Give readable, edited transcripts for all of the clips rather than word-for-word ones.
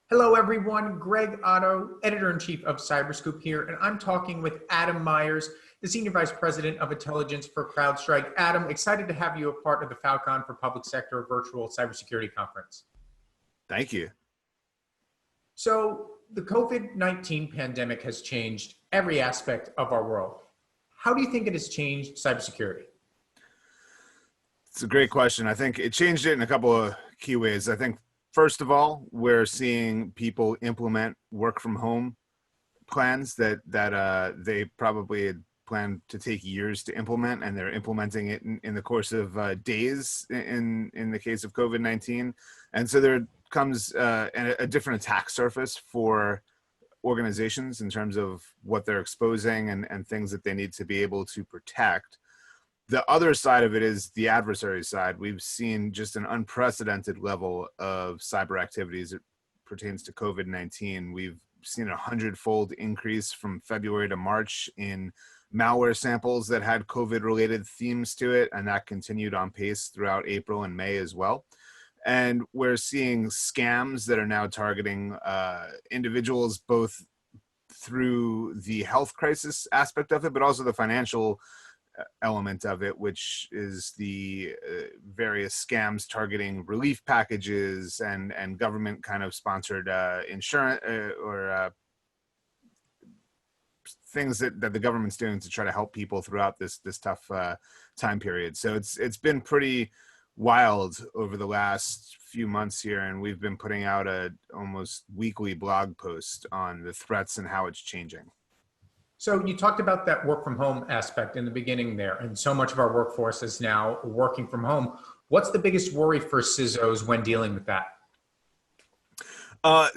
Hello, everyone. Greg Otto, Editor-in-Chief of Cyberscoop here, and I'm talking with Adam Meyers, the Senior Vice President of Intelligence for CrowdStrike. Adam, excited to have you a part of the Fal.Con for Public Sector Virtual Cybersecurity Conference. Thank you. So the COVID-19 pandemic has changed every aspect of our world. How do you think it has changed cybersecurity? It's a great question. I think it changed it in a couple of key ways. I think, first of all, we're seeing people implement work from home plans that they probably had planned to take years to implement, and they're implementing it in the course of days in the case of COVID-19. And so there comes a different attack surface for organizations in terms of what they're exposing and things that they need to be able to protect. The other side of it is the adversary side. We've seen just an unprecedented level of cyber activity as it pertains to COVID-19. We've seen a 100-fold increase from February to March in malware samples that had COVID-related themes to it, and that continued on pace throughout April and May as well. And we're seeing scams that are now targeting individuals both through the health crisis aspect of it, but also the financial element of it, which is the various scams targeting relief packages and government kind of sponsored insurance or things that the government's doing to try to help people throughout this tough time period. So it's been pretty wild over the last few months here, and we've been putting out a almost weekly blog post on the threats and how it's changing. So you talked about that work from home aspect in the beginning there, and so much of our workforce is now working from home. What's the biggest worry for CISOs when dealing with that?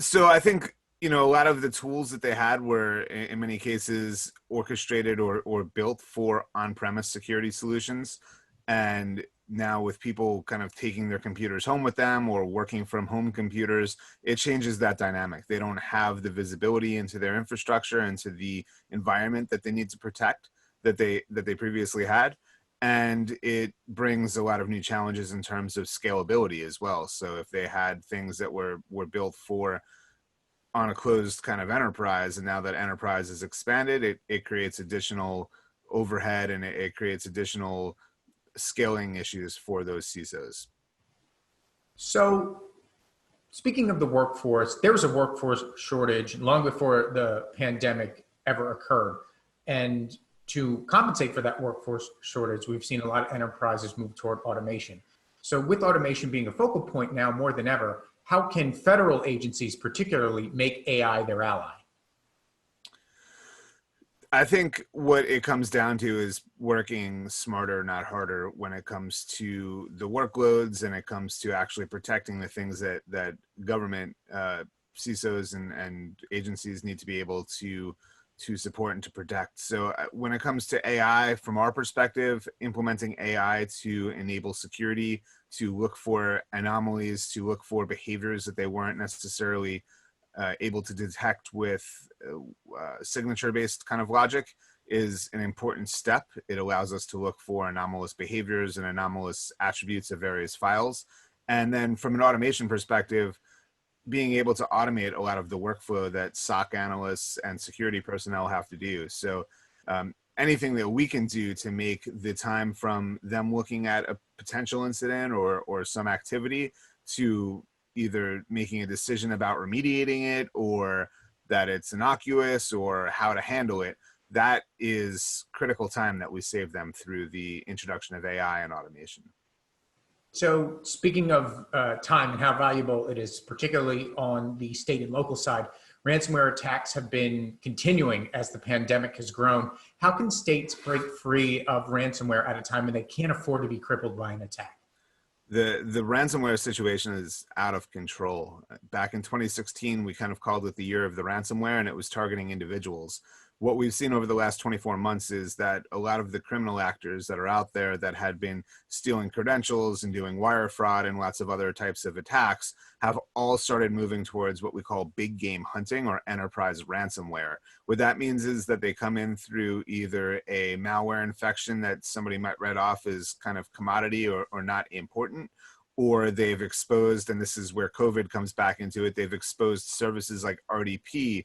So I think, a lot of the tools that they had were in many cases orchestrated or built for on-premise security solutions. And now with people kind of taking their computers home with them or working from home computers, it changes that dynamic. They don't have the visibility into their infrastructure, into the environment that they need to protect that they previously had. And it brings a lot of new challenges in terms of scalability as well. So if they had things that were built for on a closed kind of enterprise, and now that enterprise is expanded, it creates additional overhead and it creates additional scaling issues for those CISOs. So speaking of the workforce, there was a workforce shortage long before the pandemic ever occurred. And to compensate for that workforce shortage, we've seen a lot of enterprises move toward automation. So with automation being a focal point now more than ever, how can federal agencies particularly make AI their ally? I think what it comes down to is working smarter, not harder, when it comes to the workloads and it comes to actually protecting the things that government CISOs and agencies need to be able to support and to protect. So when it comes to AI, from our perspective, implementing AI to enable security, to look for anomalies, to look for behaviors that they weren't necessarily able to detect with signature-based kind of logic is an important step. It allows us to look for anomalous behaviors and anomalous attributes of various files. And then from an automation perspective, being able to automate a lot of the workflow that SOC analysts and security personnel have to do. So anything that we can do to make the time from them looking at a potential incident or some activity to either making a decision about remediating it or that it's innocuous or how to handle it, that is critical time that we save them through the introduction of AI and automation. So speaking of time and how valuable it is, particularly on the state and local side, ransomware attacks have been continuing as the pandemic has grown. How can states break free of ransomware at a time when they can't afford to be crippled by an attack? The ransomware situation is out of control. Back in 2016, we kind of called it the year of the ransomware, and it was targeting individuals. What we've seen over the last 24 months is that a lot of the criminal actors that are out there that had been stealing credentials and doing wire fraud and lots of other types of attacks have all started moving towards what we call big game hunting or enterprise ransomware. What that means is that they come in through either a malware infection that somebody might write off as kind of commodity or not important, or they've exposed, and this is where COVID comes back into it, they've exposed services like RDP,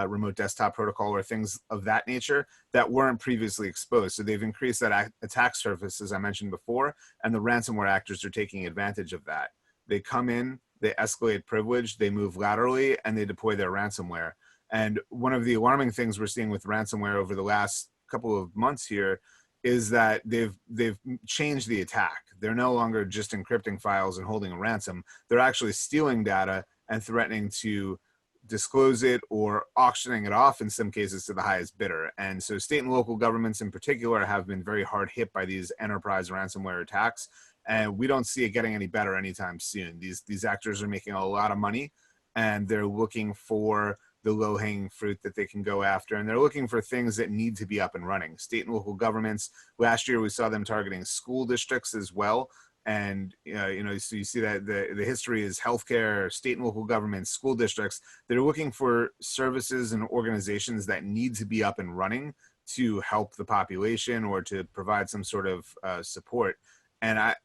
remote desktop protocol, or things of that nature that weren't previously exposed. So they've increased that attack surface, as I mentioned before, and the ransomware actors are taking advantage of that. They come in, they escalate privilege, they move laterally, and they deploy their ransomware. And one of the alarming things we're seeing with ransomware over the last couple of months here is that they've changed the attack. They're no longer just encrypting files and holding a ransom. They're actually stealing data and threatening to disclose it or auctioning it off in some cases to the highest bidder. And so state and local governments in particular have been very hard hit by these enterprise ransomware attacks. And we don't see it getting any better anytime soon. These actors are making a lot of money, and they're looking for the low-hanging fruit that they can go after, and they're looking for things that need to be up and running. State and local governments, last year we saw them targeting school districts as well. And so you see that the history is healthcare, state and local governments, school districts. They're looking for services and organizations that need to be up and running to help the population or to provide some sort of support. And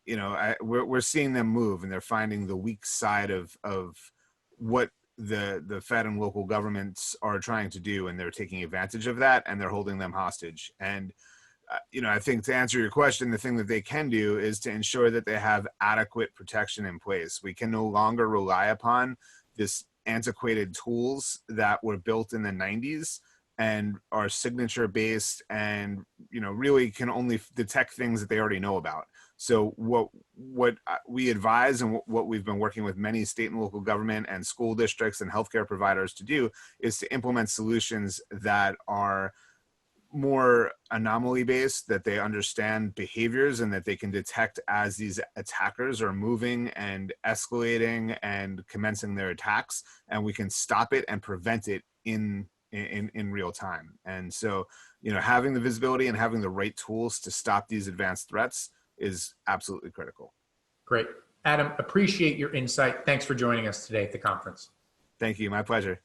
we're seeing them move, and they're finding the weak side of what the Fed and local governments are trying to do, and they're taking advantage of that, and they're holding them hostage. And I think to answer your question, the thing that they can do is to ensure that they have adequate protection in place. We can no longer rely upon this antiquated tools that were built in the 90s and are signature based and really can only detect things that they already know about. So what we advise, and what we've been working with many state and local government and school districts and healthcare providers to do, is to implement solutions that are more anomaly based, that they understand behaviors and that they can detect as these attackers are moving and escalating and commencing their attacks, and we can stop it and prevent it in real time. And so, having the visibility and having the right tools to stop these advanced threats is absolutely critical. Great. Adam, appreciate your insight. Thanks for joining us today at the conference. Thank you. My pleasure.